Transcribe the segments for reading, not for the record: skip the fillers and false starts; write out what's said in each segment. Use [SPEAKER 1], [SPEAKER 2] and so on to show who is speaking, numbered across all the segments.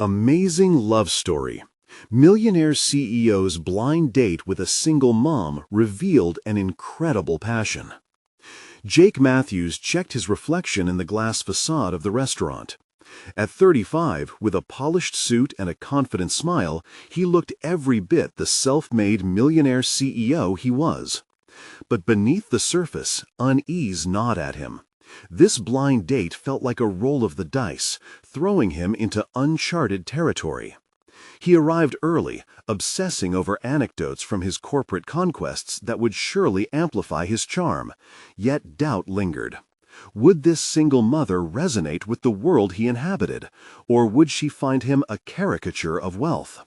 [SPEAKER 1] Amazing love story. Millionaire CEO's blind date with a single mom revealed an incredible passion. Jake Matthews checked his reflection in the glass facade of the restaurant. At 35, with a polished suit and a confident smile, he looked every bit the self-made millionaire CEO he was. But beneath the surface, unease gnawed at him. This blind date felt like a roll of the dice, throwing him into uncharted territory. He arrived early, obsessing over anecdotes from his corporate conquests that would surely amplify his charm, yet doubt lingered. Would this single mother resonate with the world he inhabited, or would she find him a caricature of wealth?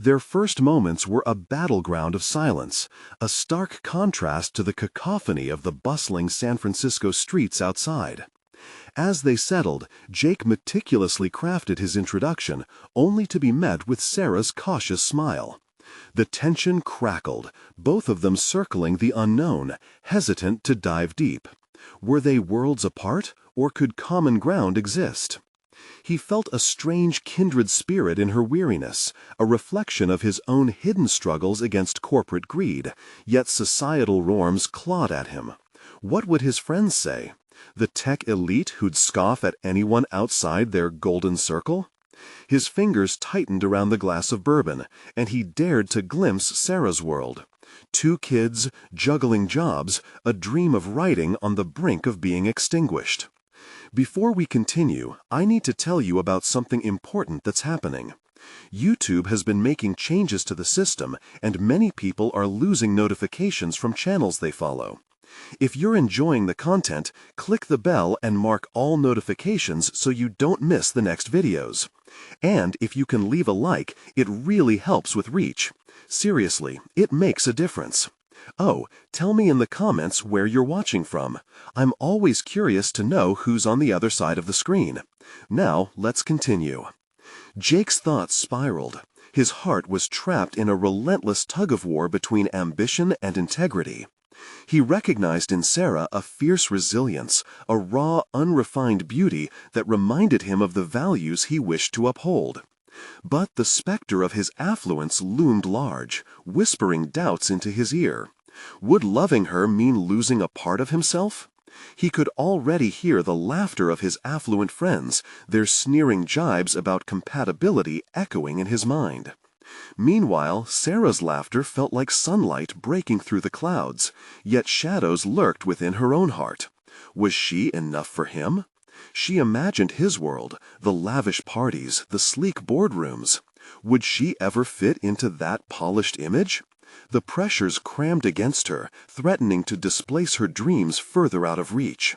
[SPEAKER 1] Their first moments were a battleground of silence, a stark contrast to the cacophony of the bustling San Francisco streets outside. As they settled, Jake meticulously crafted his introduction, only to be met with Sarah's cautious smile. The tension crackled, both of them circling the unknown, hesitant to dive deep. Were they worlds apart, or could common ground exist? He felt a strange kindred spirit in her weariness, a reflection of his own hidden struggles against corporate greed, yet societal norms clawed at him. What would his friends say? The tech elite who'd scoff at anyone outside their golden circle? His fingers tightened around the glass of bourbon, and he dared to glimpse Sarah's world. 2 kids, juggling jobs, a dream of writing on the brink of being extinguished. Before we continue, I need to tell you about something important that's happening. YouTube has been making changes to the system, and many people are losing notifications from channels they follow. If you're enjoying the content, click the bell and mark all notifications so you don't miss the next videos. And if you can leave a like, it really helps with reach. Seriously, it makes a difference. Oh, tell me in the comments where you're watching from. I'm always curious to know who's on the other side of the screen. Now, let's continue. Jake's thoughts spiraled. His heart was trapped in a relentless tug-of-war between ambition and integrity. He recognized in Sarah a fierce resilience, a raw, unrefined beauty that reminded him of the values he wished to uphold. But the specter of his affluence loomed large, whispering doubts into his ear. Would loving her mean losing a part of himself? He could already hear the laughter of his affluent friends, their sneering jibes about compatibility echoing in his mind. Meanwhile, Sarah's laughter felt like sunlight breaking through the clouds, yet shadows lurked within her own heart. Was she enough for him? She imagined his world, the lavish parties, the sleek boardrooms. Would she ever fit into that polished image? The pressures crammed against her, threatening to displace her dreams further out of reach.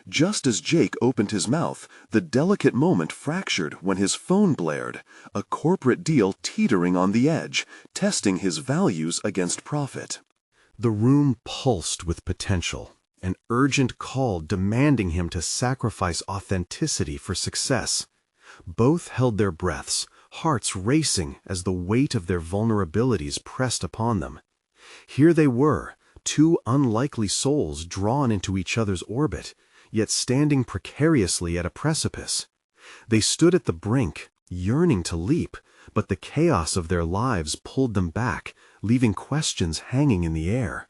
[SPEAKER 1] Just as Jake opened his mouth, the delicate moment fractured when his phone blared, a corporate deal teetering on the edge, testing his values against profit. The room pulsed with potential, an urgent call demanding him to sacrifice authenticity for success. Both held their breaths, hearts racing as the weight of their vulnerabilities pressed upon them. Here they were, 2 unlikely souls drawn into each other's orbit, yet standing precariously at a precipice. They stood at the brink, yearning to leap, but the chaos of their lives pulled them back, leaving questions hanging in the air.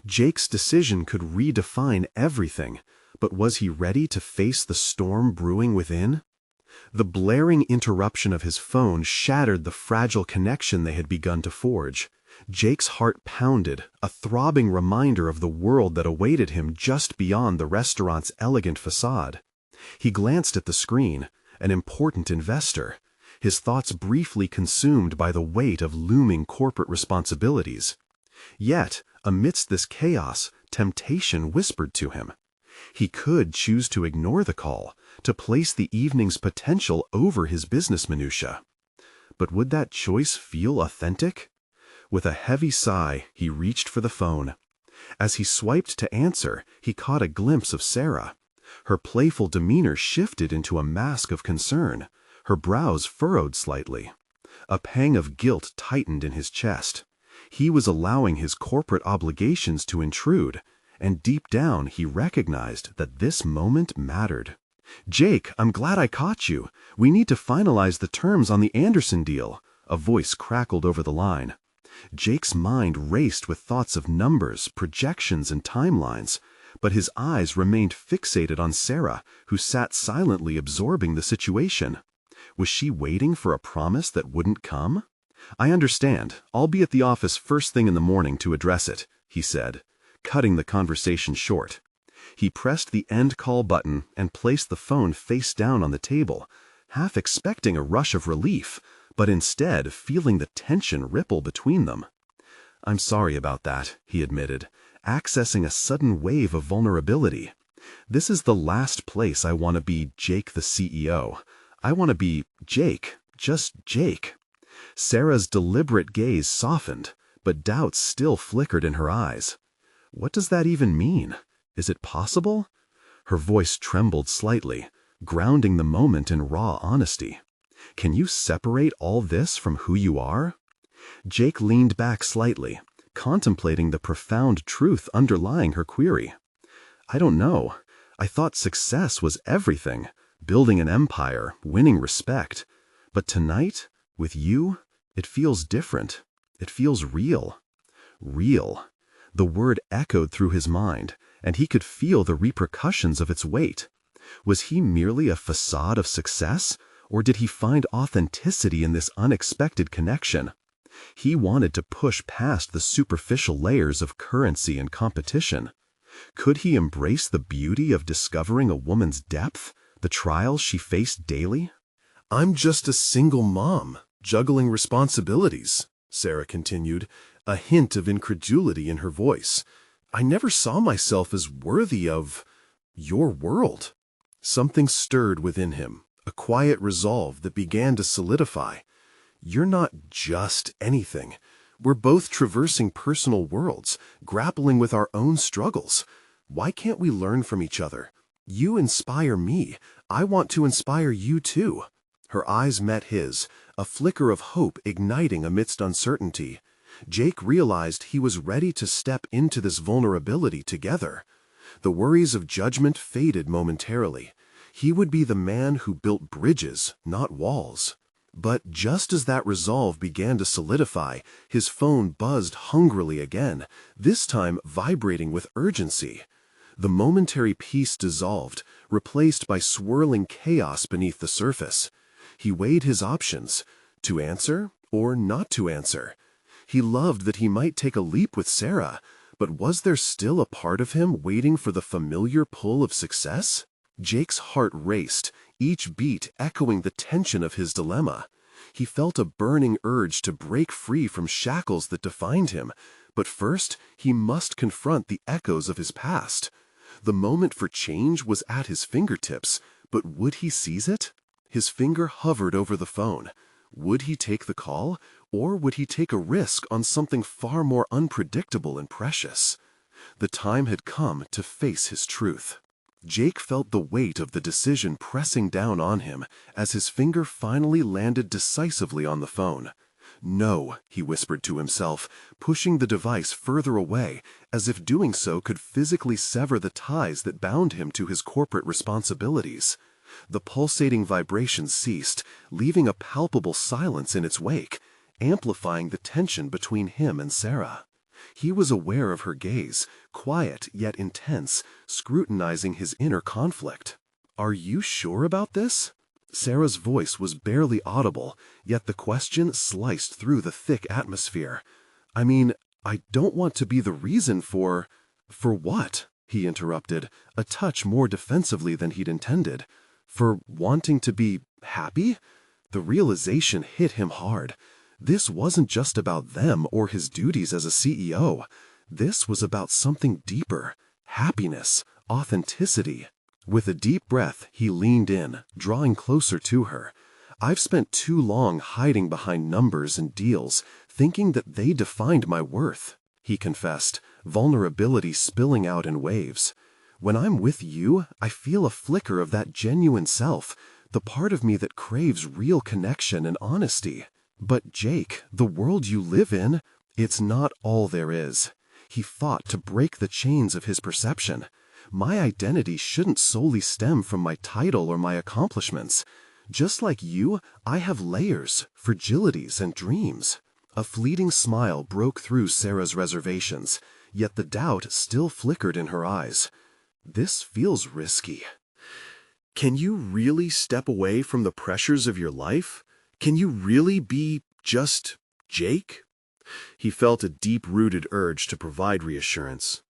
[SPEAKER 1] Jake's decision could redefine everything, but was he ready to face the storm brewing within? The blaring interruption of his phone shattered the fragile connection they had begun to forge. Jake's heart pounded, a throbbing reminder of the world that awaited him just beyond the restaurant's elegant facade. He glanced at the screen, an important investor, his thoughts briefly consumed by the weight of looming corporate responsibilities. Yet, amidst this chaos, temptation whispered to him. He could choose to ignore the call, to place the evening's potential over his business minutiae. But would that choice feel authentic? With a heavy sigh, he reached for the phone. As he swiped to answer, he caught a glimpse of Sarah. Her playful demeanor shifted into a mask of concern, her brows furrowed slightly. A pang of guilt tightened in his chest. He was allowing his corporate obligations to intrude, and deep down he recognized that this moment mattered. "Jake, I'm glad I caught you. We need to finalize the terms on the Anderson deal." A voice crackled over the line. Jake's mind raced with thoughts of numbers, projections, and timelines, but his eyes remained fixated on Sarah, who sat silently absorbing the situation. Was she waiting for a promise that wouldn't come? "I understand. I'll be at the office first thing in the morning to address it," he said, cutting the conversation short. He pressed the end call button and placed the phone face down on the table, half expecting a rush of relief, but instead feeling the tension ripple between them. "I'm sorry about that," he admitted, accessing a sudden wave of vulnerability. "This is the last place I want to be Jake the CEO. I want to be Jake, just Jake." Sarah's deliberate gaze softened, but doubts still flickered in her eyes. What does that even mean? Is it possible? Her voice trembled slightly, grounding the moment in raw honesty. "Can you separate all this from who you are?" Jake leaned back slightly, contemplating the profound truth underlying her query. "I don't know. I thought success was everything, building an empire, winning respect. But tonight, with you, it feels different. It feels real." Real. The word echoed through his mind, and he could feel the repercussions of its weight. Was he merely a facade of success, or did he find authenticity in this unexpected connection? He wanted to push past the superficial layers of currency and competition. Could he embrace the beauty of discovering a woman's depth, the trials she faced daily?
[SPEAKER 2] "I'm just a single mom, juggling responsibilities," Sarah continued, a hint of incredulity in her voice. "I never saw myself as worthy of your world." Something stirred within him, a quiet resolve that began to solidify. "You're not just anything. We're both traversing personal worlds, grappling with our own struggles. Why can't we learn from each other? You inspire me. I want to inspire you too." Her eyes met his, a flicker of hope igniting amidst uncertainty. Jake realized he was ready to step into this vulnerability together. The worries of judgment faded momentarily. He would be the man who built bridges, not walls. But just as that resolve began to solidify, his phone buzzed hungrily again, this time vibrating with urgency. The momentary peace dissolved, replaced by swirling chaos beneath the surface. He weighed his options, to answer or not to answer. He loved that he might take a leap with Sarah, but was there still a part of him waiting for the familiar pull of success? Jake's heart raced, each beat echoing the tension of his dilemma. He felt a burning urge to break free from shackles that defined him, but first he must confront the echoes of his past. The moment for change was at his fingertips, but would he seize it? His finger hovered over the phone. Would he take the call, or would he take a risk on something far more unpredictable and precious? The time had come to face his truth. Jake felt the weight of the decision pressing down on him as his finger finally landed decisively on the phone. "No," he whispered to himself, pushing the device further away, as if doing so could physically sever the ties that bound him to his corporate responsibilities. The pulsating vibration ceased, leaving a palpable silence in its wake, amplifying the tension between him and Sarah. He was aware of her gaze, quiet yet intense, scrutinizing his inner conflict. "Are you sure about this?" Sarah's voice was barely audible, yet the question sliced through the thick atmosphere. "I mean, I don't want to be the reason for..." "For what?" he interrupted, a touch more defensively than he'd intended. "For wanting to be happy?" The realization hit him hard. This wasn't just about them or his duties as a CEO. This was about something deeper: happiness, authenticity. With a deep breath, he leaned in, drawing closer to her. "I've spent too long hiding behind numbers and deals, thinking that they defined my worth," he confessed, vulnerability spilling out in waves. "When I'm with you, I feel a flicker of that genuine self, the part of me that craves real connection and honesty. But Jake, the world you live in, it's not all there is." He fought to break the chains of his perception. my identity shouldn't solely stem from my title or my accomplishments. Just like you, I have layers, fragilities, and dreams. A fleeting smile broke through Sarah's reservations, yet the doubt still flickered in her eyes. This feels risky.
[SPEAKER 1] Can you really step away from the pressures of your life? Can you really be just Jake? He felt a deep-rooted urge to provide reassurance.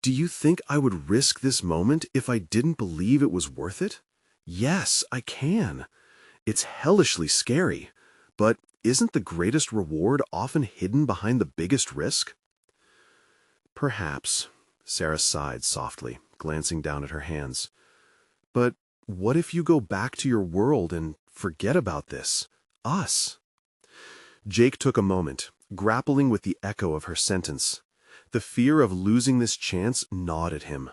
[SPEAKER 1] Do you think I would risk this moment if I didn't believe it was worth it? Yes, I can. It's hellishly scary, but isn't the greatest reward often hidden behind the biggest risk? Perhaps, Sarah sighed softly, glancing down at her hands. But what if you go back to your world and forget about this? Us? Jake took a moment, grappling with the echo of her sentence. The fear of losing this chance gnawed at him.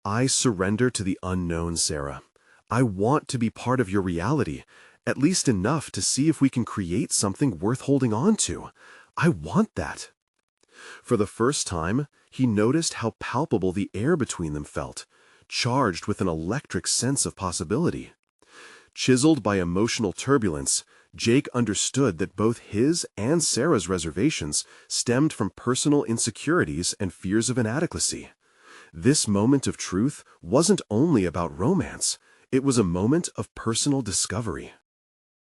[SPEAKER 1] I surrender to the unknown, Sarah. I want to be part of your reality, at least enough to see if we can create something worth holding on to. I want that. For the first time, he noticed how palpable the air between them felt, charged with an electric sense of possibility. Chiseled by emotional turbulence, Jake understood that both his and Sarah's reservations stemmed from personal insecurities and fears of inadequacy. This moment of truth wasn't only about romance, it was a moment of personal discovery.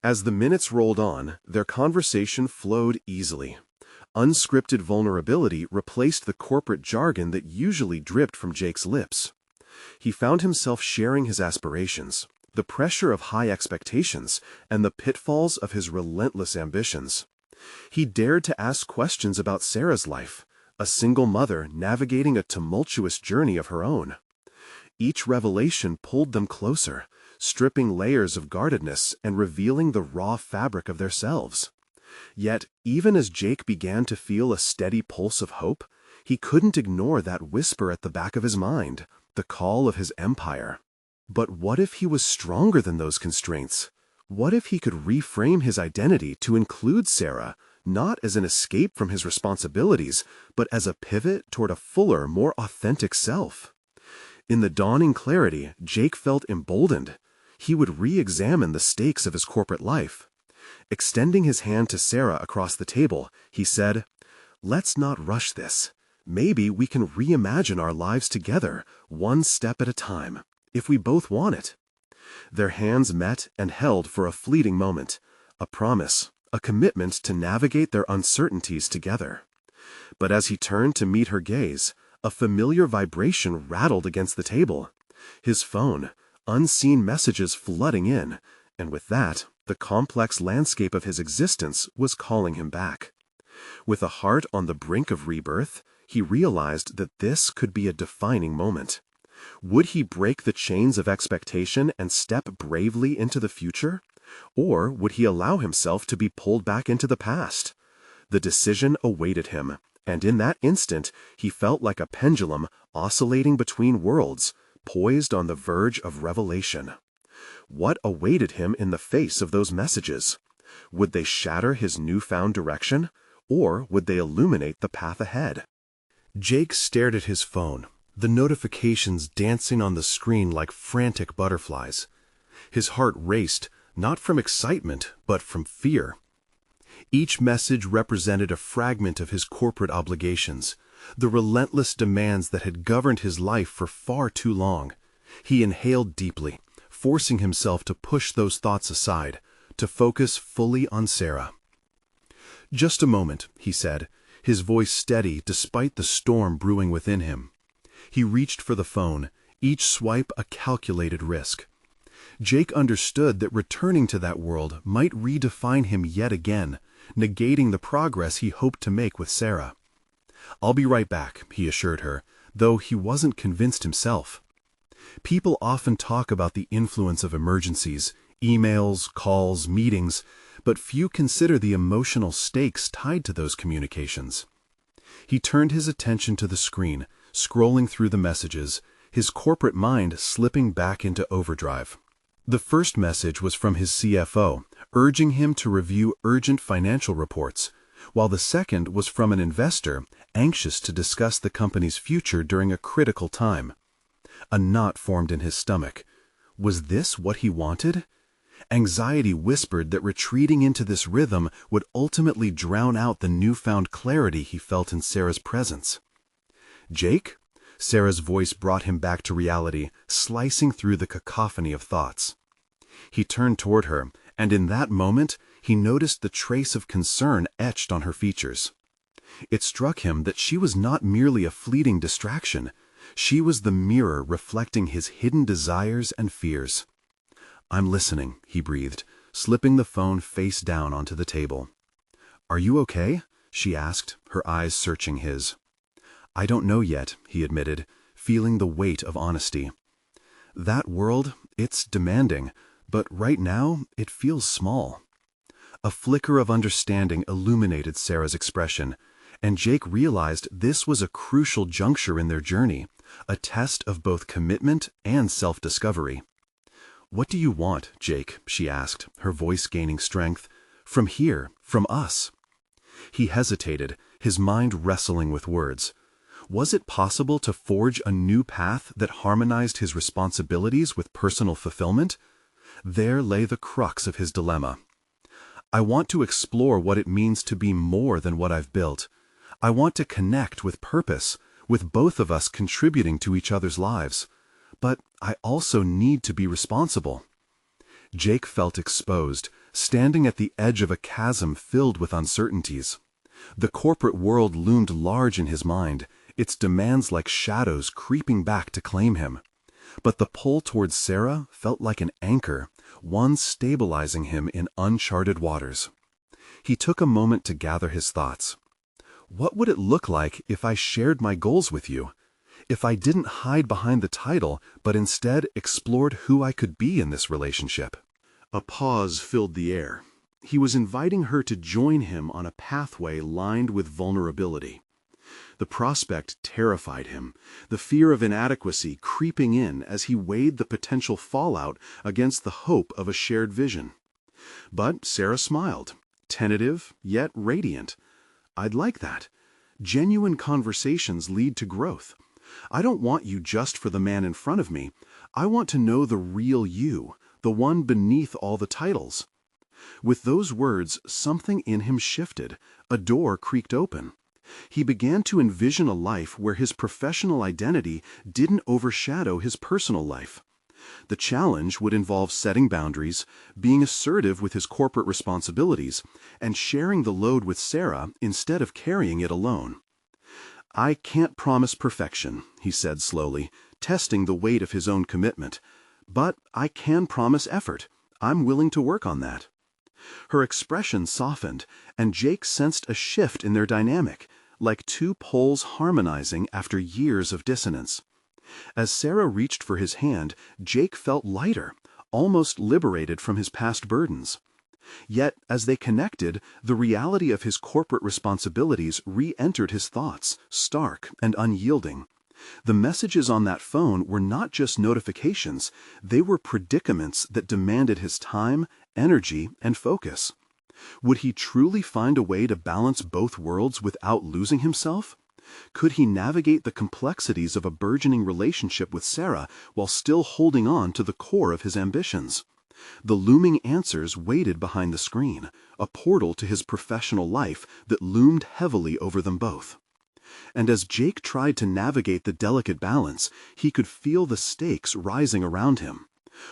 [SPEAKER 1] As the minutes rolled on, their conversation flowed easily. Unscripted vulnerability replaced the corporate jargon that usually dripped from Jake's lips. He found himself sharing his aspirations, the pressure of high expectations, and the pitfalls of his relentless ambitions. He dared to ask questions about Sarah's life, a single mother navigating a tumultuous journey of her own. Each revelation pulled them closer, stripping layers of guardedness and revealing the raw fabric of their selves. Yet, even as Jake began to feel a steady pulse of hope, he couldn't ignore that whisper at the back of his mind, the call of his empire. But what if he was stronger than those constraints? What if he could reframe his identity to include Sarah, not as an escape from his responsibilities, but as a pivot toward a fuller, more authentic self? In the dawning clarity, Jake felt emboldened. He would re-examine the stakes of his corporate life. Extending his hand to Sarah across the table, he said, "Let's not rush this. Maybe we can reimagine our lives together, one step at a time, if we both want it." Their hands met and held for a fleeting moment, a promise, a commitment to navigate their uncertainties together. But as he turned to meet her gaze, a familiar vibration rattled against the table. His phone, unseen messages flooding in, and with that, the complex landscape of his existence was calling him back. With a heart on the brink of rebirth, he realized that this could be a defining moment. Would he break the chains of expectation and step bravely into the future? Or would he allow himself to be pulled back into the past? The decision awaited him, and in that instant he felt like a pendulum oscillating between worlds, poised on the verge of revelation. What awaited him in the face of those messages? Would they shatter his newfound direction, or would they illuminate the path ahead? Jake stared at his phone, the notifications dancing on the screen like frantic butterflies. His heart raced, not from excitement, but from fear. Each message represented a fragment of his corporate obligations, the relentless demands that had governed his life for far too long. He inhaled deeply, forcing himself to push those thoughts aside, to focus fully on Sarah. "Just a moment," he said, his voice steady despite the storm brewing within him. He reached for the phone, each swipe a calculated risk. Jake understood that returning to that world might redefine him yet again, negating the progress he hoped to make with Sarah. "I'll be right back," he assured her, though he wasn't convinced himself. People often talk about the influence of emergencies, emails, calls, meetings, but few consider the emotional stakes tied to those communications. He turned his attention to the screen, scrolling through the messages, his corporate mind slipping back into overdrive. The first message was from his CFO, urging him to review urgent financial reports, while the second was from an investor anxious to discuss the company's future during a critical time.
[SPEAKER 2] A knot formed in his stomach. Was this what he wanted? Anxiety whispered that retreating into this rhythm would ultimately drown out the newfound clarity he felt in Sarah's presence. "Jake?" Sarah's voice brought him back to reality, slicing through the cacophony of thoughts. He turned toward her, and in that moment, he noticed the trace of concern etched on her features. It struck him that she was not merely a fleeting distraction. She was the mirror reflecting his hidden desires and fears. "I'm listening," he breathed, slipping the phone face down onto the table. "Are you okay?" she asked, her eyes searching his. "I don't know yet," he admitted, feeling the weight of honesty. "That world, it's demanding, but right now it feels small." A flicker of understanding illuminated Sarah's expression, and Jake realized this was a crucial juncture in their journey, a test of both commitment and self-discovery. "What do you want, Jake?" she asked, her voice gaining strength. "From here, from us." He hesitated, his mind wrestling with words. Was it possible to forge a new path that harmonized his responsibilities with personal fulfillment? There lay the crux of his dilemma. "I want to explore what it means to be more than what I've built. I want to connect with purpose, with both of us contributing to each other's lives. But I also need to be responsible." Jake felt exposed, standing at the edge of a chasm filled with uncertainties. The corporate world loomed large in his mind, its demands like shadows creeping back to claim him. But the pull towards Sarah felt like an anchor, one stabilizing him in uncharted waters. He took a moment to gather his thoughts. What would it look like if I shared my goals with you? If I didn't hide behind the title, but instead explored who I could be in this relationship? A pause filled the air. He was inviting her to join him on a pathway lined with vulnerability. The prospect terrified him, the fear of inadequacy creeping in as he weighed the potential fallout against the hope of a shared vision. But Sarah smiled, tentative yet radiant. "I'd like that. Genuine conversations lead to growth. I don't want you just for the man in front of me. I want to know the real you, the one beneath all the titles." With those words, something in him shifted. A door creaked open. He began to envision a life where his professional identity didn't overshadow his personal life. The challenge would involve setting boundaries, being assertive with his corporate responsibilities, and sharing the load with Sarah instead of carrying it alone. "I can't promise perfection," he said slowly, testing the weight of his own commitment. "But I can promise effort. I'm willing to work on that." Her expression softened, and Jake sensed a shift in their dynamic, like two poles harmonizing after years of dissonance. As Sarah reached for his hand, Jake felt lighter, almost liberated from his past burdens. Yet, as they connected, the reality of his corporate responsibilities re-entered his thoughts, stark and unyielding. The messages on that phone were not just notifications, they were predicaments that demanded his time, energy, and focus. Would he truly find a way to balance both worlds without losing himself? Could he navigate the complexities of a burgeoning relationship with Sarah while still holding on to the core of his ambitions? The looming answers waited behind the screen, a portal to his professional life that loomed heavily over them both. And as Jake tried to navigate the delicate balance, he could feel the stakes rising around him.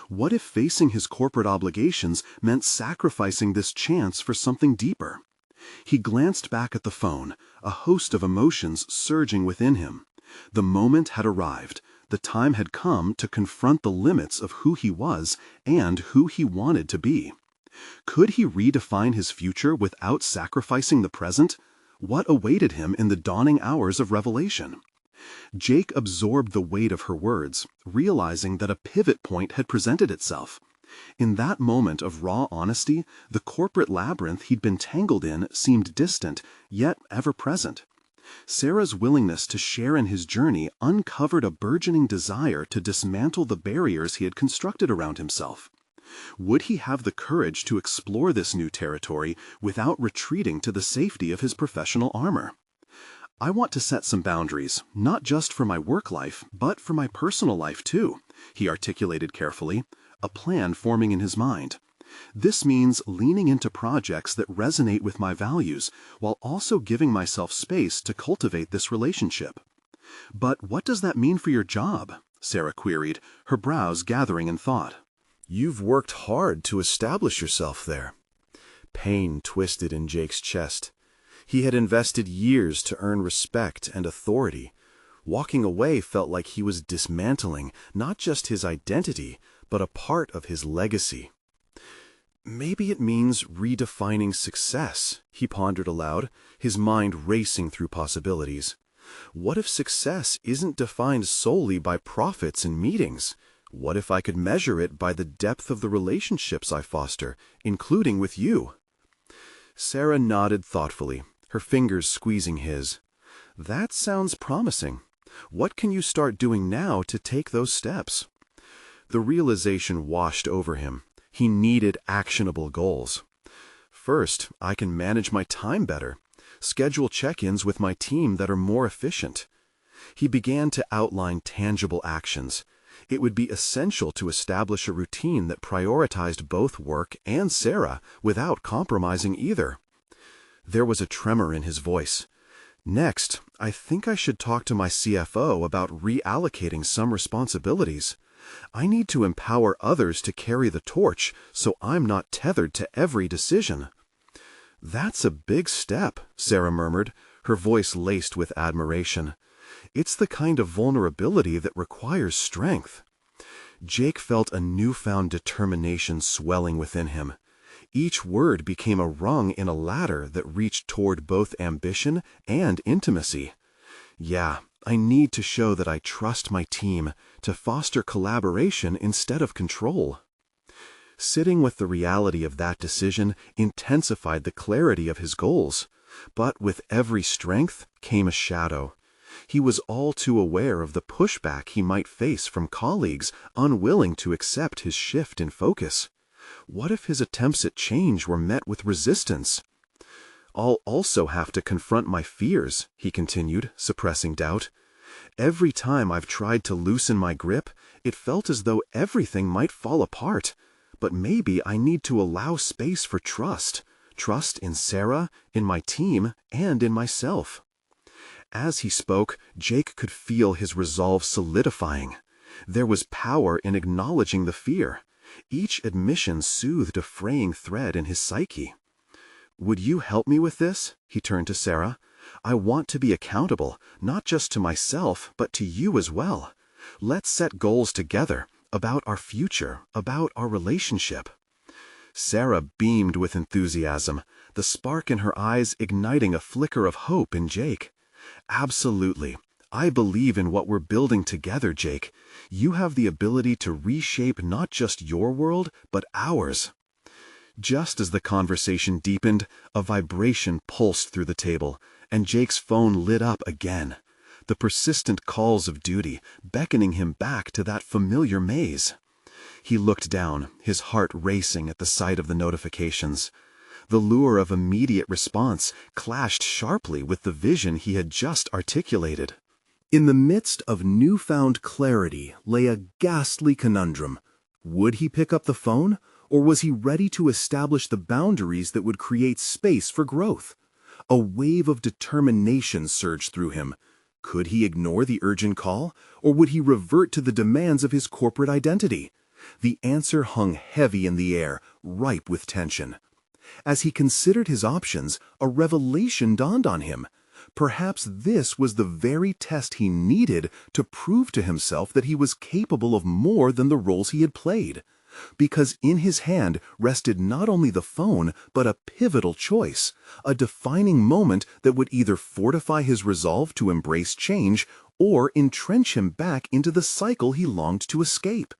[SPEAKER 2] What if facing his corporate obligations meant sacrificing this chance for something deeper? He glanced back at the phone, a host of emotions surging within him. The moment had arrived. The time had come to confront the limits of who he was and who he wanted to be. Could he redefine his future without sacrificing the present? What awaited him in the dawning hours of revelation? Jake absorbed the weight of her words, realizing that a pivot point had presented itself. In that moment of raw honesty, the corporate labyrinth he'd been tangled in seemed distant, yet ever present. Sarah's willingness to share in his journey uncovered a burgeoning desire to dismantle the barriers he had constructed around himself. Would he have the courage to explore this new territory without retreating to the safety of his professional armor?
[SPEAKER 1] I want to set some boundaries, not just for my work life, but for my personal life too, he articulated carefully, a plan forming in his mind. This means leaning into projects that resonate with my values while also giving myself space to cultivate this relationship. But what does that mean for your job? Sarah queried, her brows gathering in thought.
[SPEAKER 2] You've worked hard to establish yourself there. Pain twisted in Jake's chest. He had invested years to earn respect and authority. Walking away felt like he was dismantling not just his identity, but a part of his legacy. Maybe it means redefining success, he pondered aloud, his mind racing through possibilities. What if success isn't defined solely by profits and meetings? What if I could measure it by the depth of the relationships I foster, including with you? Sarah nodded thoughtfully, her fingers squeezing his. That sounds promising. What can you start doing now to take those steps? The realization washed over him. He needed actionable goals. First, I can manage my time better, schedule check-ins with my team that are more efficient. He began to outline tangible actions. It would be essential to establish a routine that prioritized both work and Sarah without compromising either. There was a tremor in his voice. Next, I think I should talk to my CFO about reallocating some responsibilities. I need to empower others to carry the torch so I'm not tethered to every decision. That's a big step, Sarah murmured, her voice laced with admiration. It's the kind of vulnerability that requires strength. Jake felt a newfound determination swelling within him. Each word became a rung in a ladder that reached toward both ambition and intimacy. Yeah, I need to show that I trust my team, to foster collaboration instead of control. Sitting with the reality of that decision intensified the clarity of his goals. But with every strength came a shadow. He was all too aware of the pushback he might face from colleagues unwilling to accept his shift in focus. What if his attempts at change were met with resistance? I'll also have to confront my fears, he continued, suppressing doubt. Every time I've tried to loosen my grip, it felt as though everything might fall apart. But maybe I need to allow space for trust. Trust in Sarah, in my team, and in myself. As he spoke, Jake could feel his resolve solidifying. There was power in acknowledging the fear. Each admission soothed a fraying thread in his psyche. Would you help me with this? He turned to Sarah. I want to be accountable, not just to myself, but to you as well. Let's set goals together, about our future, about our relationship. Sarah beamed with enthusiasm, the spark in her eyes igniting a flicker of hope in Jake. Absolutely. I believe in what we're building together, Jake. You have the ability to reshape not just your world, but ours. Just as the conversation deepened, a vibration pulsed through the table, and Jake's phone lit up again. The persistent calls of duty, beckoning him back to that familiar maze. He looked down, his heart racing at the sight of the notifications. The lure of immediate response clashed sharply with the vision he had just articulated. In the midst of newfound clarity lay a ghastly conundrum. Would he pick up the phone, or was he ready to establish the boundaries that would create space for growth? A wave of determination surged through him. Could he ignore the urgent call, or would he revert to the demands of his corporate identity? The answer hung heavy in the air, ripe with tension. As he considered his options, a revelation dawned on him. Perhaps this was the very test he needed to prove to himself that he was capable of more than the roles he had played. Because in his hand rested not only the phone, but a pivotal choice, a defining moment that would either fortify his resolve to embrace change or entrench him back into the cycle he longed to escape.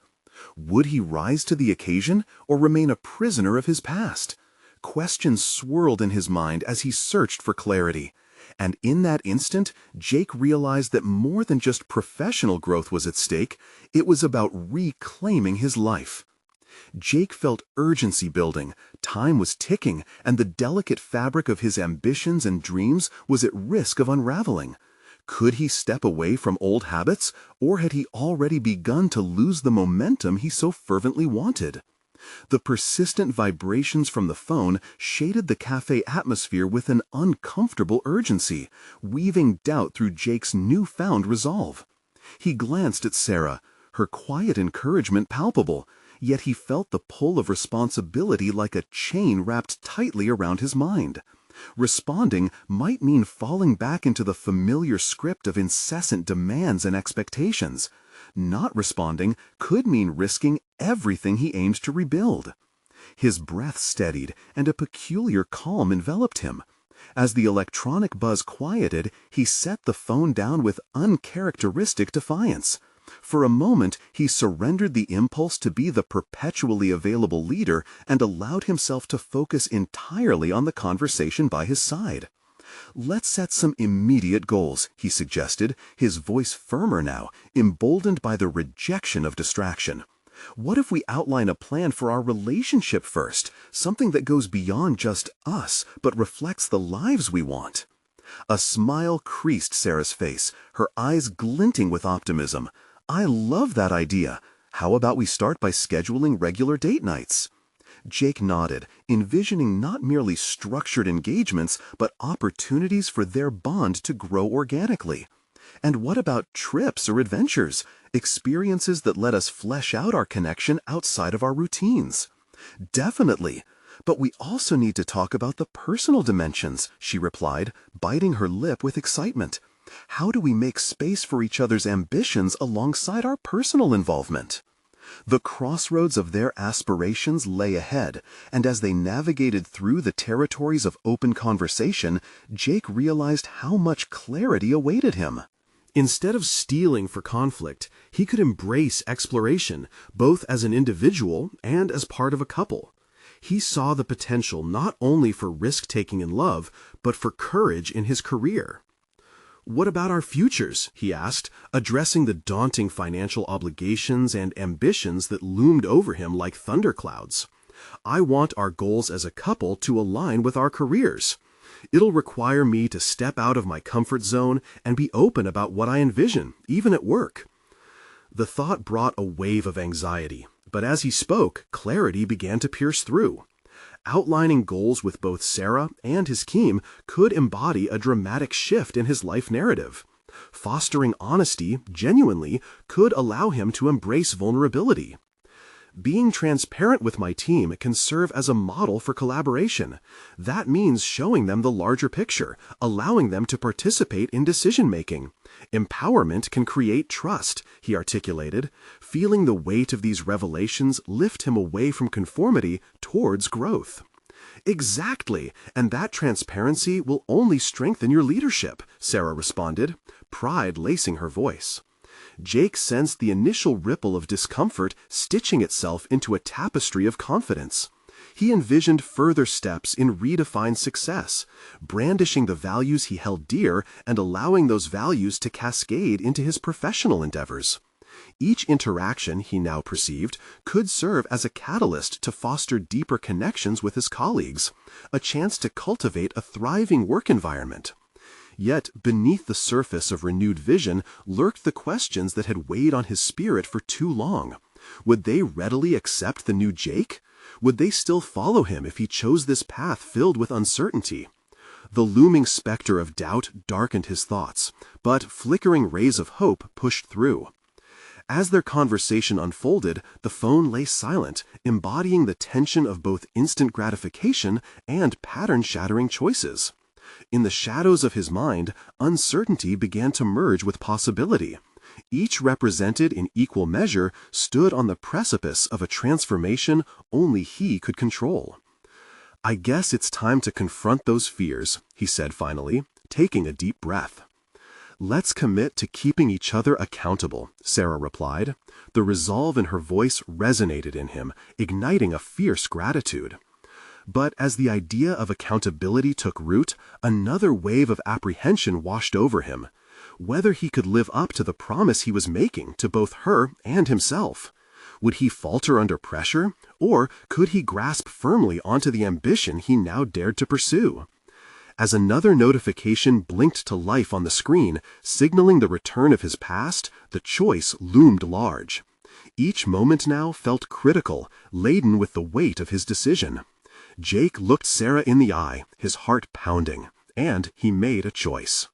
[SPEAKER 2] Would he rise to the occasion or remain a prisoner of his past? Questions swirled in his mind as he searched for clarity. And in that instant, Jake realized that more than just professional growth was at stake, it was about reclaiming his life.
[SPEAKER 1] Jake felt urgency building, time was ticking, and the delicate fabric of his ambitions and dreams was at risk of unraveling. Could he step away from old habits, or had he already begun to lose the momentum he so fervently wanted? The persistent vibrations from the phone shaded the cafe atmosphere with an uncomfortable urgency, weaving doubt through Jake's newfound resolve. He glanced at Sarah, her quiet encouragement palpable, yet he felt the pull of responsibility like a chain wrapped tightly around his mind. Responding might mean falling back into the familiar script of incessant demands and expectations. Not responding could mean risking everything he aimed to rebuild. His breath steadied, and a peculiar calm enveloped him. As the electronic buzz quieted, he set the phone down with uncharacteristic defiance. For a moment, he surrendered the impulse to be the perpetually available leader and allowed himself to focus entirely on the conversation by his side. "Let's set some immediate goals," he suggested, his voice firmer now, emboldened by the rejection of distraction. "What if we outline a plan for our relationship first, something that goes beyond just us, but reflects the lives we want?" A smile creased Sarah's face, her eyes glinting with optimism. "I love that idea. How about we start by scheduling regular date nights?" Jake nodded, envisioning not merely structured engagements, but opportunities for their bond to grow organically. "And what about trips or adventures, experiences that let us flesh out our connection outside of our routines?" "Definitely. But we also need to talk about the personal dimensions," she replied, biting her lip with excitement. "How do we make space for each other's ambitions alongside our personal involvement?" The crossroads of their aspirations lay ahead, and as they navigated through the territories of open conversation, Jake realized how much clarity awaited him. Instead of steeling for conflict, he could embrace exploration, both as an individual and as part of a couple. He saw the potential not only for risk-taking in love, but for courage in his career. "What about our futures?" he asked, addressing the daunting financial obligations and ambitions that loomed over him like thunderclouds. "I want our goals as a couple to align with our careers. It'll require me to step out of my comfort zone and be open about what I envision, even at work." The thought brought a wave of anxiety, but as he spoke, clarity began to pierce through. Outlining goals with both Sarah and his team could embody a dramatic shift in his life narrative. Fostering honesty genuinely could allow him to embrace vulnerability. "Being transparent with my team can serve as a model for collaboration. That means showing them the larger picture, allowing them to participate in decision-making. Empowerment can create trust," he articulated, feeling the weight of these revelations lift him away from conformity towards growth. "Exactly, and that transparency will only strengthen your leadership," Sarah responded, pride lacing her voice. Jake sensed the initial ripple of discomfort stitching itself into a tapestry of confidence. He envisioned further steps in redefined success, brandishing the values he held dear and allowing those values to cascade into his professional endeavors. Each interaction, he now perceived, could serve as a catalyst to foster deeper connections with his colleagues, a chance to cultivate a thriving work environment. Yet, beneath the surface of renewed vision lurked the questions that had weighed on his spirit for too long. Would they readily accept the new Jake? Would they still follow him if he chose this path filled with uncertainty? The looming specter of doubt darkened his thoughts, but flickering rays of hope pushed through. As their conversation unfolded, the phone lay silent, embodying the tension of both instant gratification and pattern-shattering choices. In the shadows of his mind, uncertainty began to merge with possibility. Each represented in equal measure stood on the precipice of a transformation only he could control. "I guess it's time to confront those fears," he said finally, taking a deep breath. "Let's commit to keeping each other accountable," Sarah replied. The resolve in her voice resonated in him, igniting a fierce gratitude. But as the idea of accountability took root, another wave of apprehension washed over him. Whether he could live up to the promise he was making to both her and himself.
[SPEAKER 2] Would he falter under pressure, or could he grasp firmly onto the ambition he now dared to pursue? As another notification blinked to life on the screen, signaling the return of his past, the choice loomed large. Each moment now felt critical, laden with the weight of his decision. Jake looked Sarah in the eye, his heart pounding, and he made a choice.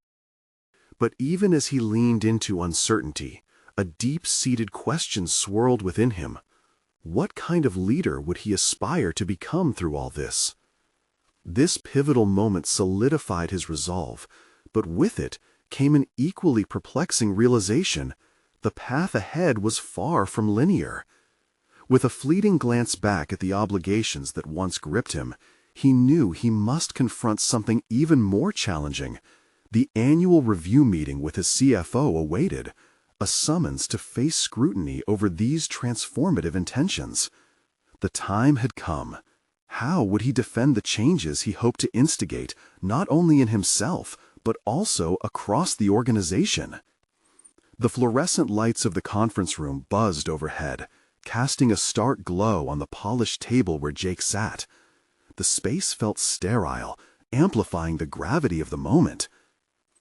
[SPEAKER 2] But even as he leaned into uncertainty, a deep-seated question swirled within him. What kind of leader would he aspire to become through all this? This pivotal moment solidified his resolve, but with it came an equally perplexing realization. The path ahead was far from linear. With a fleeting glance back at the obligations that once gripped him, he knew he must confront something even more challenging. The annual review meeting with his CFO awaited, a summons to face scrutiny over these transformative intentions. The time had come. How would he defend the changes he hoped to instigate, not only in himself, but also across the organization? The fluorescent lights of the conference room buzzed overhead, casting a stark glow on the polished table where Jake sat. The space felt sterile, amplifying the gravity of the moment.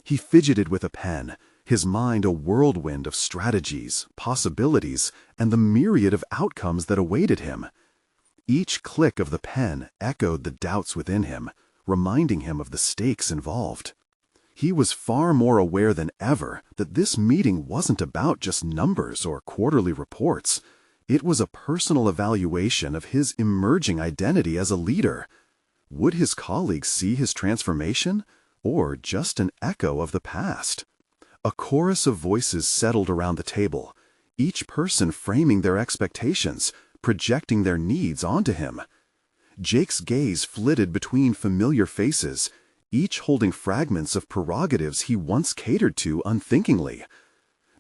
[SPEAKER 2] He fidgeted with a pen, his mind a whirlwind of strategies, possibilities, and the myriad of outcomes that awaited him. Each click of the pen echoed the doubts within him, reminding him of the stakes involved. He was far more aware than ever that this meeting wasn't about just numbers or quarterly reports. It was a personal evaluation of his emerging identity as a leader. Would his colleagues see his transformation, or just an echo of the past? A chorus of voices settled around the table, each person framing their expectations, projecting their needs onto him. Jake's gaze flitted between familiar faces, each holding fragments of prerogatives he once catered to unthinkingly.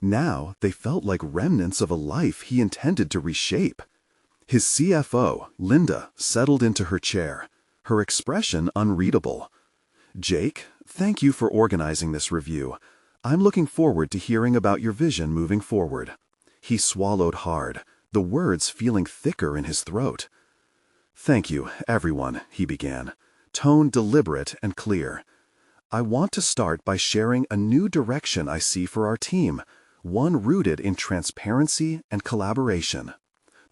[SPEAKER 2] Now they felt like remnants of a life he intended to reshape. His CFO, Linda, settled into her chair, her expression unreadable. "Jake, thank you for organizing this review. I'm looking forward to hearing about your vision moving forward." He swallowed hard, the words feeling thicker in his throat. "Thank you, everyone," he began, tone deliberate and clear. "I want to start by sharing a new direction I see for our team, one rooted in transparency and collaboration."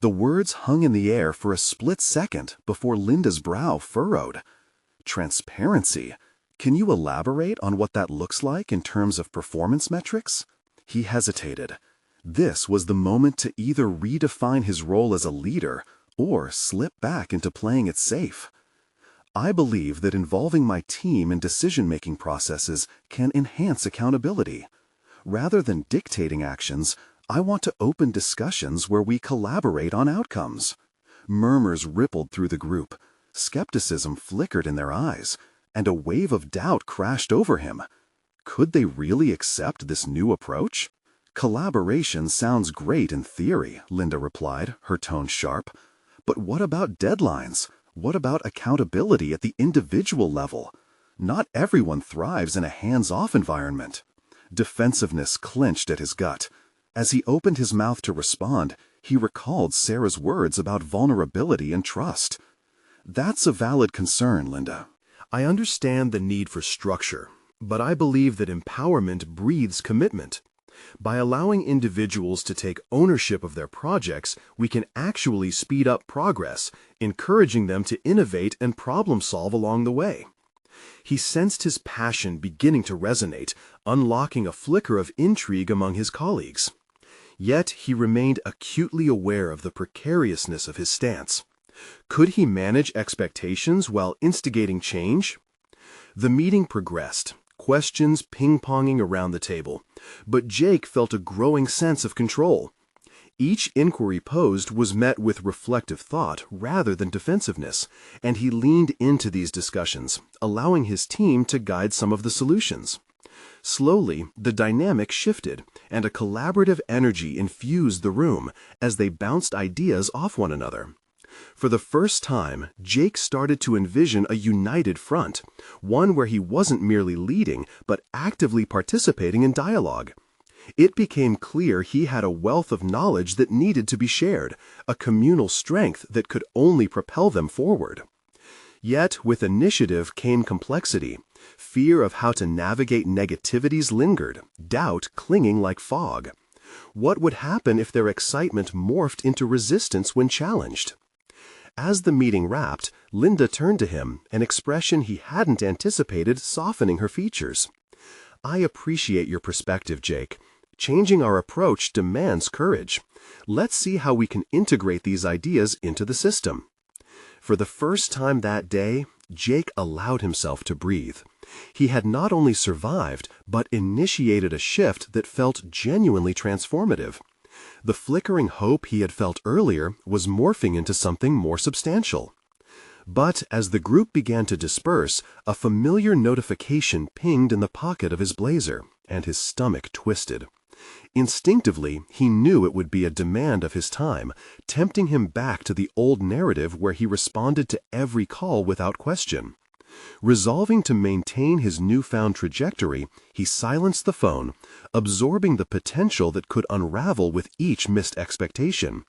[SPEAKER 2] The words hung in the air for a split second before Linda's brow furrowed. Transparency? Can you elaborate on what that looks like in terms of performance metrics? He hesitated. This was the moment to either redefine his role as a leader or slip back into playing it safe. "I believe that involving my team in decision-making processes can enhance accountability. Rather than dictating actions, I want to open discussions where we collaborate on outcomes." Murmurs rippled through the group. Skepticism flickered in their eyes, and a wave of doubt crashed over him. Could they really accept this new approach? "Collaboration sounds great in theory," Linda replied, her tone sharp. "But what about deadlines? What about accountability at the individual level? Not everyone thrives in a hands-off environment." Defensiveness clenched at his gut. As he opened his mouth to respond, he recalled Sarah's words about vulnerability and trust. "That's a valid concern, Linda. I understand the need for structure, but I believe that empowerment breathes commitment. By allowing individuals to take ownership of their projects, we can actually speed up progress, encouraging them to innovate and problem-solve along the way." He sensed his passion beginning to resonate, unlocking a flicker of intrigue among his colleagues. Yet he remained acutely aware of the precariousness of his stance. Could he manage expectations while instigating change? The meeting progressed, questions ping-ponging around the table, but Jake felt a growing sense of control. Each inquiry posed was met with reflective thought rather than defensiveness, and he leaned into these discussions, allowing his team to guide some of the solutions. Slowly, the dynamic shifted, and a collaborative energy infused the room as they bounced ideas off one another. For the first time, Jake started to envision a united front, one where he wasn't merely leading, but actively participating in dialogue. It became clear he had a wealth of knowledge that needed to be shared, a communal strength that could only propel them forward. Yet, with initiative came complexity. Fear of how to navigate negativities lingered, doubt clinging like fog. What would happen if their excitement morphed into resistance when challenged? As the meeting wrapped, Linda turned to him, an expression he hadn't anticipated softening her features. "I appreciate your perspective, Jake. Changing our approach demands courage. Let's see how we can integrate these ideas into the system." For the first time that day, Jake allowed himself to breathe. He had not only survived, but initiated a shift that felt genuinely transformative. The flickering hope he had felt earlier was morphing into something more substantial. But as the group began to disperse, a familiar notification pinged in the pocket of his blazer, and his stomach twisted. Instinctively, he knew it would be a demand of his time, tempting him back to the old narrative where he responded to every call without question. Resolving to maintain his newfound trajectory, he silenced the phone, absorbing the potential that could unravel with each missed expectation.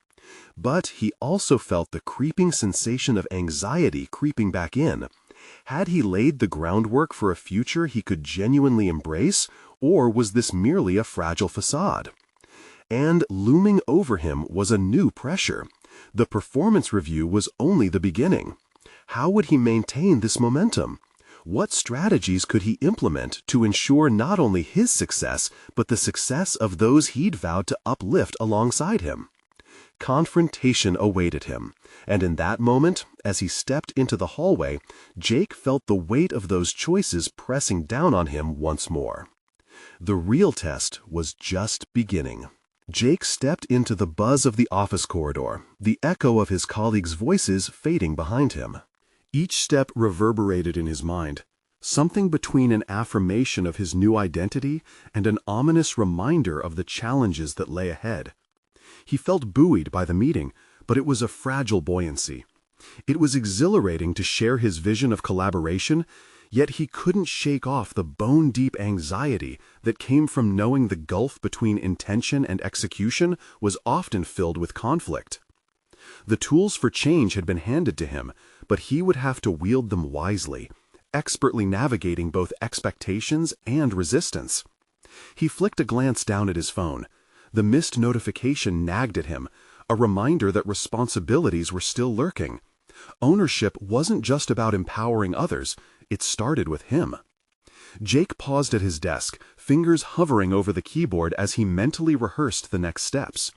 [SPEAKER 2] But he also felt the creeping sensation of anxiety creeping back in. Had he laid the groundwork for a future he could genuinely embrace, or was this merely a fragile facade? And looming over him was a new pressure. The performance review was only the beginning. How would he maintain this momentum? What strategies could he implement to ensure not only his success, but the success of those he'd vowed to uplift alongside him? Confrontation awaited him, and in that moment, as he stepped into the hallway, Jake felt the weight of those choices pressing down on him once more. The real test was just beginning. Jake stepped into the buzz of the office corridor, the echo of his colleagues' voices fading behind him. Each step reverberated in his mind, something between an affirmation of his new identity and an ominous reminder of the challenges that lay ahead. He felt buoyed by the meeting, but it was a fragile buoyancy. It was exhilarating to share his vision of collaboration, yet he couldn't shake off the bone-deep anxiety that came from knowing the gulf between intention and execution was often filled with conflict. The tools for change had been handed to him, but he would have to wield them wisely, expertly navigating both expectations and resistance. He flicked a glance down at his phone. The missed notification nagged at him, a reminder that responsibilities were still lurking. Ownership wasn't just about empowering others, it started with him. Jake paused at his desk, fingers hovering over the keyboard as he mentally rehearsed the next steps.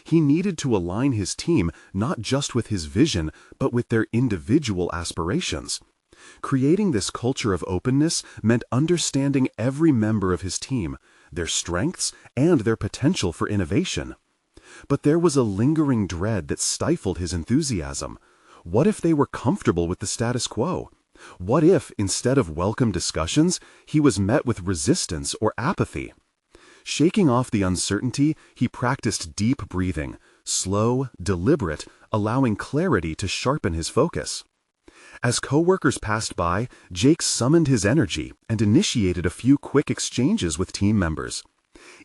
[SPEAKER 2] He needed to align his team not just with his vision, but with their individual aspirations. Creating this culture of openness meant understanding every member of his team, their strengths, and their potential for innovation. But there was a lingering dread that stifled his enthusiasm. What if they were comfortable with the status quo? What if, instead of welcome discussions, he was met with resistance or apathy? Shaking off the uncertainty, he practiced deep breathing, slow, deliberate, allowing clarity to sharpen his focus. As coworkers passed by, Jake summoned his energy and initiated a few quick exchanges with team members.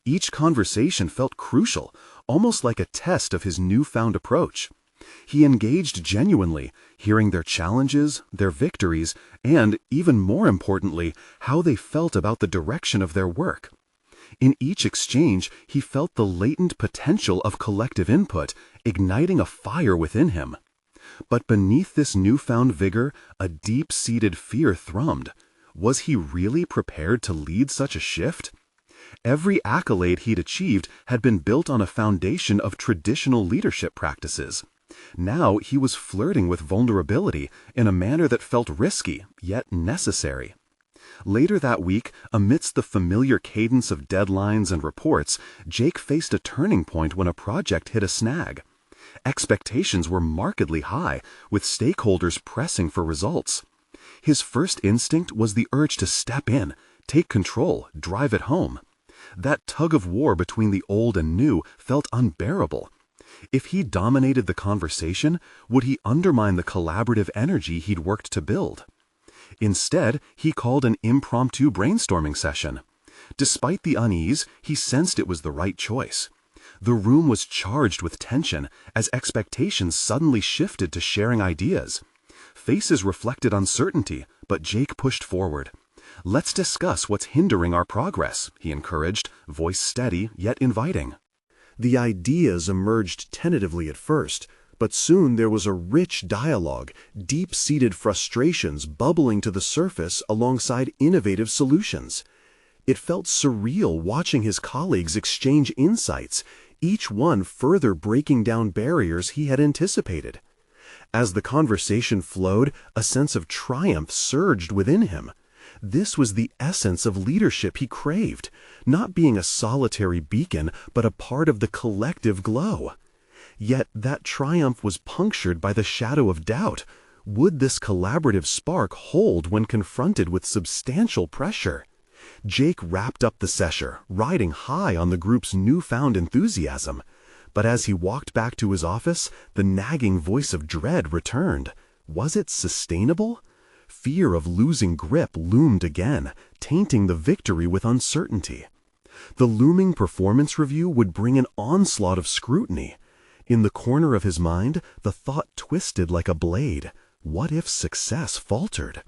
[SPEAKER 2] Each conversation felt crucial, almost like a test of his newfound approach. He engaged genuinely, hearing their challenges, their victories, and, even more importantly, how they felt about the direction of their work. In each exchange, he felt the latent potential of collective input, igniting a fire within him. But beneath this newfound vigor, a deep-seated fear thrummed. Was he really prepared to lead such a shift? Every accolade he'd achieved had been built on a foundation of traditional leadership practices. Now he was flirting with vulnerability in a manner that felt risky, yet necessary. Later that week, amidst the familiar cadence of deadlines and reports, Jake faced a turning point when a project hit a snag. Expectations were markedly high, with stakeholders pressing for results. His first instinct was the urge to step in, take control, drive it home. That tug-of-war between the old and new felt unbearable. If he dominated the conversation, would he undermine the collaborative energy he'd worked to build? Instead, he called an impromptu brainstorming session. Despite the unease, he sensed it was the right choice. The room was charged with tension as expectations suddenly shifted to sharing ideas. Faces reflected uncertainty, but Jake pushed forward. "Let's discuss what's hindering our progress," he encouraged, voice steady yet inviting. The ideas emerged tentatively at first, but soon there was a rich dialogue, deep-seated frustrations bubbling to the surface alongside innovative solutions. It felt surreal watching his colleagues exchange insights, each one further breaking down barriers he had anticipated. As the conversation flowed, a sense of triumph surged within him. This was the essence of leadership he craved, not being a solitary beacon, but a part of the collective glow. Yet that triumph was punctured by the shadow of doubt. Would this collaborative spark hold when confronted with substantial pressure? Jake wrapped up the session, riding high on the group's newfound enthusiasm. But as he walked back to his office, the nagging voice of dread returned. Was it sustainable? Fear of losing grip loomed again, tainting the victory with uncertainty. The looming performance review would bring an onslaught of scrutiny. In the corner of his mind, the thought twisted like a blade. What if success faltered?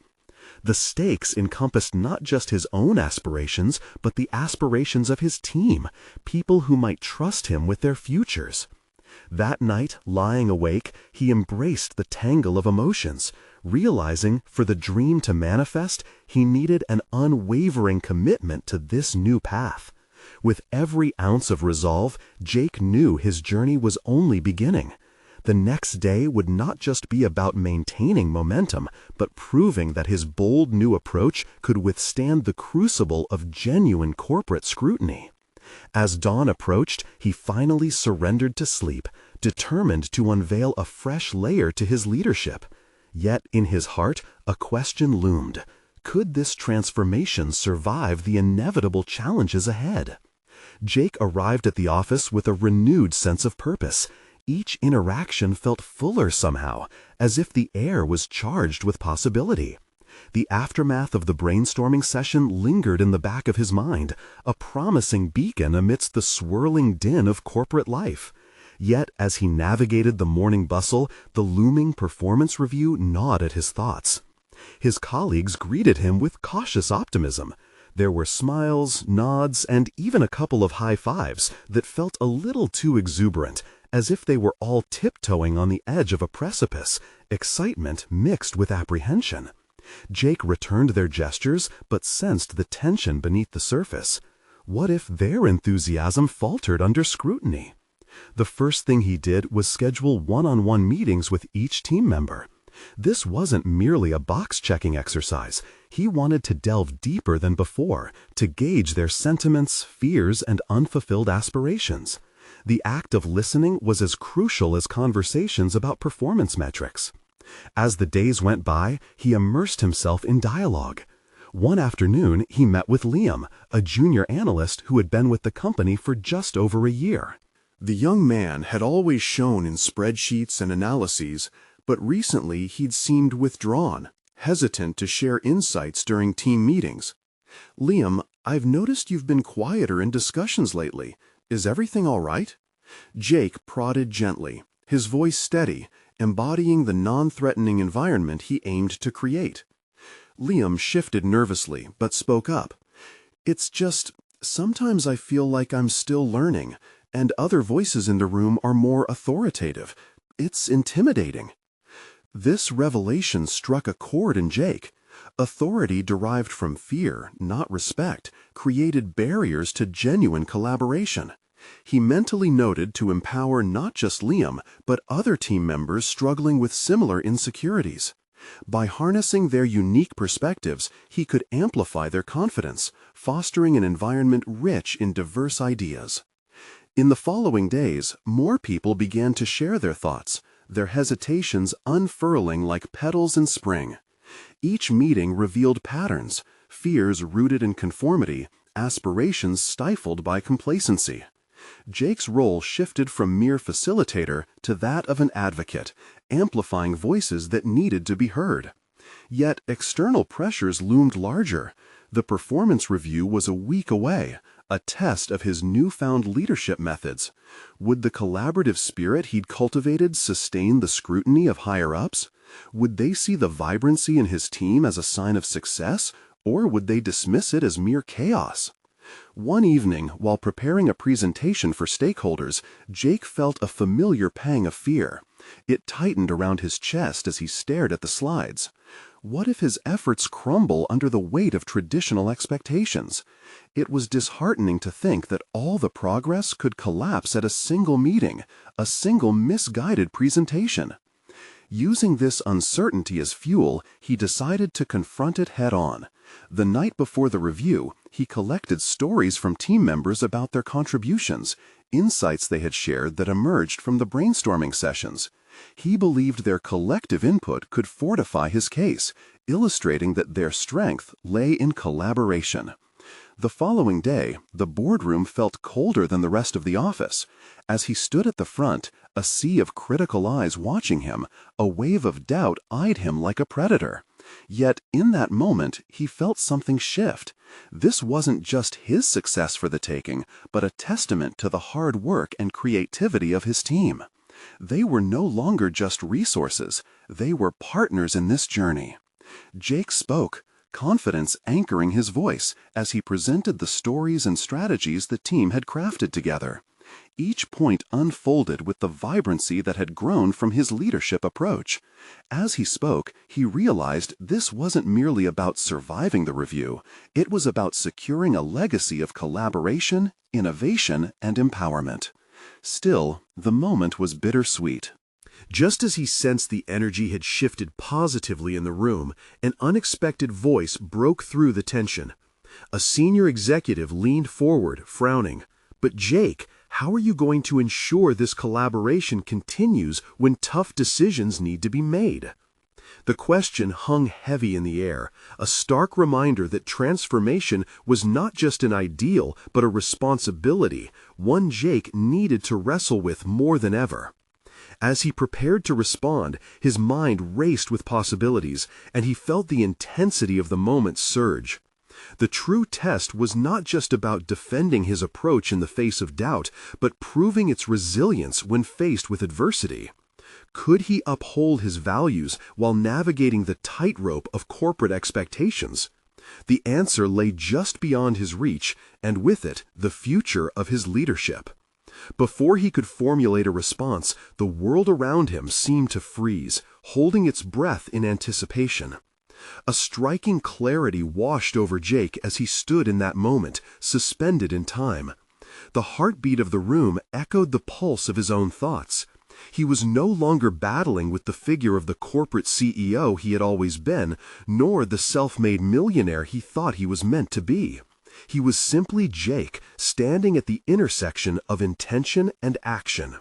[SPEAKER 2] The stakes encompassed not just his own aspirations, but the aspirations of his team, people who might trust him with their futures. That night, lying awake, he embraced the tangle of emotions, realizing for the dream to manifest, he needed an unwavering commitment to this new path. With every ounce of resolve, Jake knew his journey was only beginning. The next day would not just be about maintaining momentum, but proving that his bold new approach could withstand the crucible of genuine corporate scrutiny. As dawn approached, he finally surrendered to sleep, determined to unveil a fresh layer to his leadership. Yet in his heart, a question loomed. Could this transformation survive the inevitable challenges ahead? Jake arrived at the office with a renewed sense of purpose. Each interaction felt fuller somehow, as if the air was charged with possibility. The aftermath of the brainstorming session lingered in the back of his mind, a promising beacon amidst the swirling din of corporate life. Yet, as he navigated the morning bustle, the looming performance review gnawed at his thoughts. His colleagues greeted him with cautious optimism. There were smiles, nods, and even a couple of high fives that felt a little too exuberant, as if they were all tiptoeing on the edge of a precipice, excitement mixed with apprehension. Jake returned their gestures, but sensed the tension beneath the surface. What if their enthusiasm faltered under scrutiny? The first thing he did was schedule one-on-one meetings with each team member. This wasn't merely a box-checking exercise. He wanted to delve deeper than before, to gauge their sentiments, fears, and unfulfilled aspirations. The act of listening was as crucial as conversations about performance metrics. As the days went by, he immersed himself in dialogue. One afternoon, he met with Liam, a junior analyst who had been with the company for just over a year. The young man had always shone in spreadsheets and analyses, but recently he'd seemed withdrawn, hesitant to share insights during team meetings. "Liam, I've noticed you've been quieter in discussions lately. Is everything all right?" Jake prodded gently, his voice steady, embodying the non-threatening environment he aimed to create. Liam shifted nervously, but spoke up. "It's just, sometimes I feel like I'm still learning, and other voices in the room are more authoritative. It's intimidating." This revelation struck a chord in Jake. Authority derived from fear, not respect, created barriers to genuine collaboration. He mentally noted to empower not just Liam, but other team members struggling with similar insecurities. By harnessing their unique perspectives, he could amplify their confidence, fostering an environment rich in diverse ideas. In the following days, more people began to share their thoughts, their hesitations unfurling like petals in spring. Each meeting revealed patterns, fears rooted in conformity, aspirations stifled by complacency. Jake's role shifted from mere facilitator to that of an advocate, amplifying voices that needed to be heard. Yet external pressures loomed larger.
[SPEAKER 1] The performance review was a week away, a test of his newfound leadership methods. Would the collaborative spirit he'd cultivated sustain the scrutiny of higher-ups? Would they see the vibrancy in his team as a sign of success, or would they dismiss it as mere chaos? One evening, while preparing a presentation for stakeholders, Jake felt a familiar pang of fear. It tightened around his chest as he stared at the slides. What if his efforts crumble under the weight of traditional expectations? It was disheartening to think that all the progress could collapse at a single meeting, a single misguided presentation. Using this uncertainty as fuel, he decided to confront it head-on. The night before the review, he collected stories from team members about their contributions, insights they had shared that emerged from the brainstorming sessions. He believed their collective input could fortify his case, illustrating that their strength lay in collaboration. The following day, the boardroom felt colder than the rest of the office. As he stood at the front, a sea of critical eyes watching him, a wave of doubt eyed him like a predator. Yet, in that moment, he felt something shift. This wasn't just his success for the taking, but a testament to the hard work and creativity of his team. They were no longer just resources, they were partners in this journey. Jake spoke, confidence anchoring his voice as he presented the stories and strategies the team had crafted together. Each point unfolded with the vibrancy that had grown from his leadership approach. As he spoke, he realized this wasn't merely about surviving the review, it was about securing a legacy of collaboration, innovation, and empowerment. Still, the moment was bittersweet. Just as he sensed the energy had shifted positively in the room, an unexpected voice broke through the tension. A senior executive leaned forward, frowning. "But Jake, how are you going to ensure this collaboration continues when tough decisions need to be made?" The question hung heavy in the air, a stark reminder that transformation was not just an ideal, but a responsibility, one Jake needed to wrestle with more than ever. As he prepared to respond, his mind raced with possibilities, and he felt the intensity of the moment surge. The true test was not just about defending his approach in the face of doubt, but proving its resilience when faced with adversity. Could he uphold his values while navigating the tightrope of corporate expectations? The answer lay just beyond his reach, and with it, the future of his leadership. Before he could formulate a response, the world around him seemed to freeze, holding its breath in anticipation. A striking clarity washed over Jake as he stood in that moment, suspended in time. The heartbeat of the room echoed the pulse of his own thoughts. He was no longer battling with the figure of the corporate CEO he had always been, nor the self-made millionaire he thought he was meant to be. He was simply Jake, standing at the intersection of intention and action.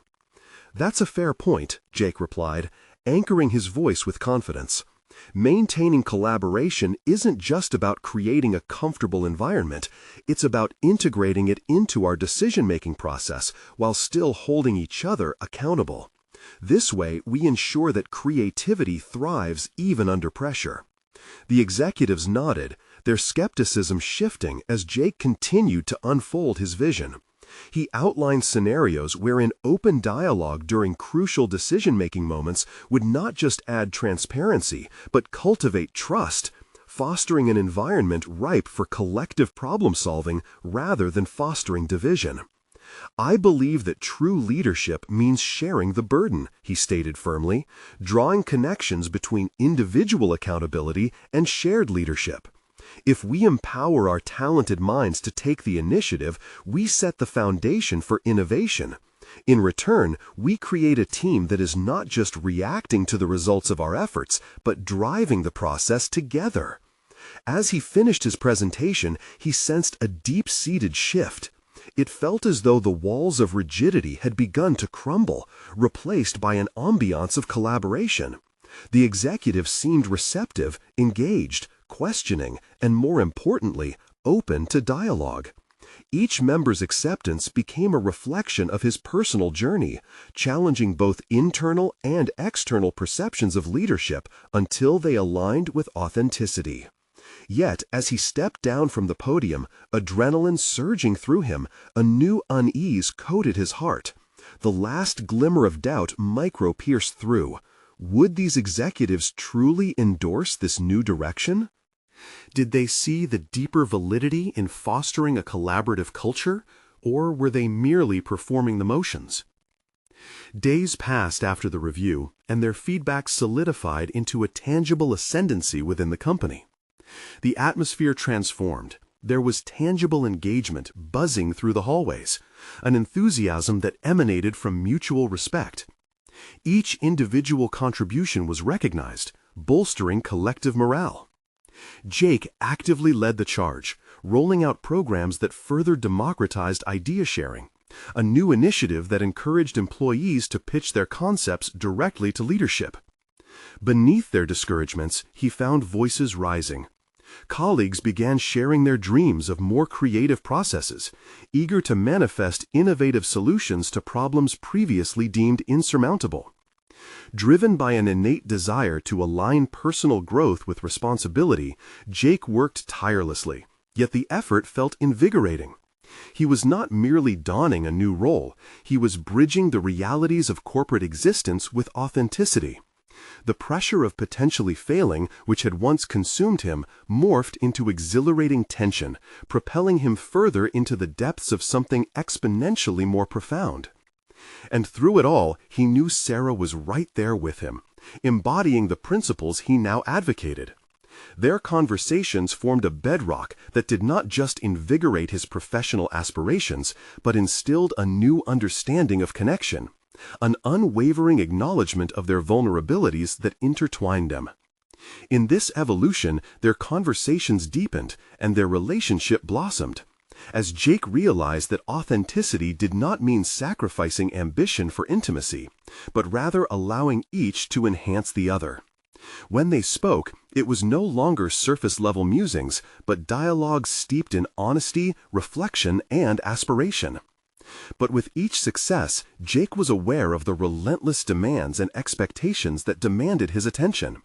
[SPEAKER 1] "That's a fair point," Jake replied, anchoring his voice with confidence. Maintaining collaboration isn't just about creating a comfortable environment, it's about integrating it into our decision-making process while still holding each other accountable. This way, we ensure that creativity thrives even under pressure. The executives nodded, their skepticism shifting as Jake continued to unfold his vision. He outlined scenarios wherein open dialogue during crucial decision-making moments would not just add transparency, but cultivate trust, fostering an environment ripe for collective problem-solving rather than fostering division. "I believe that true leadership means sharing the burden," he stated firmly, drawing connections between individual accountability and shared leadership. If we empower our talented minds to take the initiative, we set the foundation for innovation. In return, we create a team that is not just reacting to the results of our efforts, but driving the process together. As he finished his presentation, he sensed a deep-seated shift. It felt as though the walls of rigidity had begun to crumble, replaced by an ambiance of collaboration. The executive seemed receptive, engaged, questioning, and more importantly, open to dialogue. Each member's acceptance became a reflection of his personal journey, challenging both internal and external perceptions of leadership until they aligned with authenticity. Yet, as he stepped down from the podium, adrenaline surging through him, a new unease coated his heart. The last glimmer of doubt micro-pierced through. Would these executives truly endorse this new direction? Did they see the deeper validity in fostering a collaborative culture, or were they merely performing the motions? Days passed after the review, and their feedback solidified into a tangible ascendancy within the company. The atmosphere transformed. There was tangible engagement buzzing through the hallways, an enthusiasm that emanated from mutual respect. Each individual contribution was recognized, bolstering collective morale. Jake actively led the charge, rolling out programs that further democratized idea sharing, a new initiative that encouraged employees to pitch their concepts directly to leadership. Beneath their discouragements, he found voices rising. Colleagues began sharing their dreams of more creative processes, eager to manifest innovative solutions to problems previously deemed insurmountable. Driven by an innate desire to align personal growth with responsibility, Jake worked tirelessly, yet the effort felt invigorating. He was not merely donning a new role, he was bridging the realities of corporate existence with authenticity. The pressure of potentially failing, which had once consumed him, morphed into exhilarating tension, propelling him further into the depths of something exponentially more profound. And through it all, he knew Sarah was right there with him, embodying the principles he now advocated. Their conversations formed a bedrock that did not just invigorate his professional aspirations, but instilled a new understanding of connection, an unwavering acknowledgement of their vulnerabilities that intertwined them. In this evolution, their conversations deepened and their relationship blossomed, as Jake realized that authenticity did not mean sacrificing ambition for intimacy, but rather allowing each to enhance the other. When they spoke, it was no longer surface-level musings, but dialogue steeped in honesty, reflection, and aspiration. But with each success, Jake was aware of the relentless demands and expectations that demanded his attention.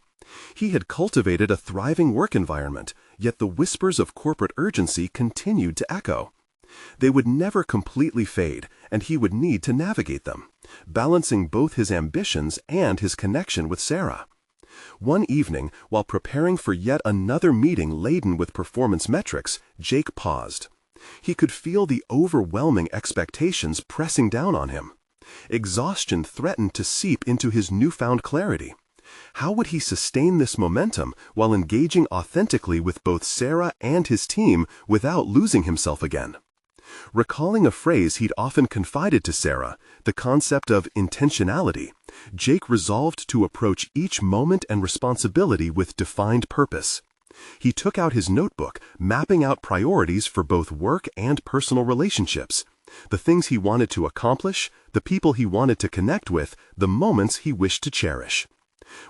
[SPEAKER 1] He had cultivated a thriving work environment, yet the whispers of corporate urgency continued to echo. They would never completely fade, and he would need to navigate them, balancing both his ambitions and his connection with Sarah. One evening, while preparing for yet another meeting laden with performance metrics, Jake paused. He could feel the overwhelming expectations pressing down on him. Exhaustion threatened to seep into his newfound clarity. How would he sustain this momentum while engaging authentically with both Sarah and his team without losing himself again? Recalling a phrase he'd often confided to Sarah, the concept of intentionality, Jake resolved to approach each moment and responsibility with defined purpose. He took out his notebook, mapping out priorities for both work and personal relationships, the things he wanted to accomplish, the people he wanted to connect with, the moments he wished to cherish.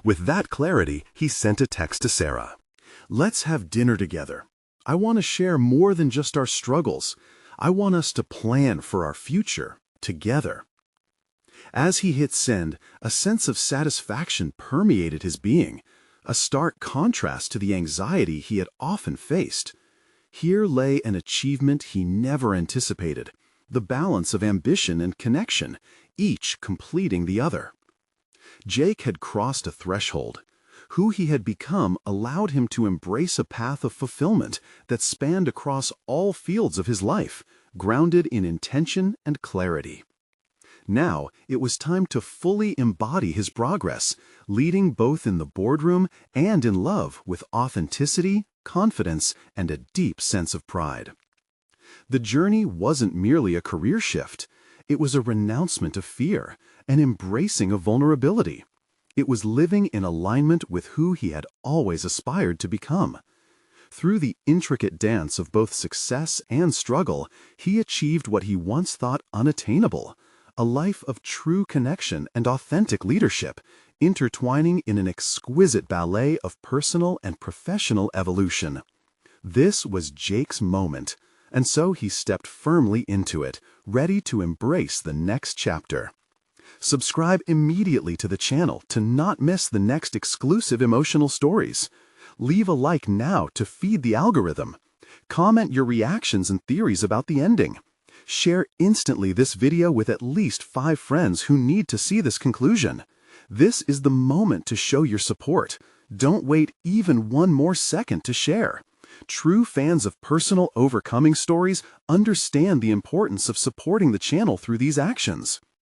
[SPEAKER 1] With that clarity, he sent a text to Sarah. "Let's have dinner together. I want to share more than just our struggles. I want us to plan for our future together." As he hit send, a sense of satisfaction permeated his being, a stark contrast to the anxiety he had often faced. Here lay an achievement he never anticipated, the balance of ambition and connection, each completing the other. Jake had crossed a threshold. Who he had become allowed him to embrace a path of fulfillment that spanned across all fields of his life, grounded in intention and clarity. Now, it was time to fully embody his progress, leading both in the boardroom and in love with authenticity, confidence, and a deep sense of pride. The journey wasn't merely a career shift. It was a renouncement of fear, an embracing of vulnerability. It was living in alignment with who he had always aspired to become. Through the intricate dance of both success and struggle, he achieved what he once thought unattainable, a life of true connection and authentic leadership, intertwining in an exquisite ballet of personal and professional evolution. This was Jake's moment, and so he stepped firmly into it, ready to embrace the next chapter. Subscribe immediately to the channel to not miss the next exclusive emotional stories. Leave a like now to feed the algorithm. Comment your reactions and theories about the ending. Share instantly this video with at least 5 friends who need to see this conclusion. This is the moment to show your support. Don't wait even one more second to share. True fans of personal overcoming stories understand the importance of supporting the channel through these actions.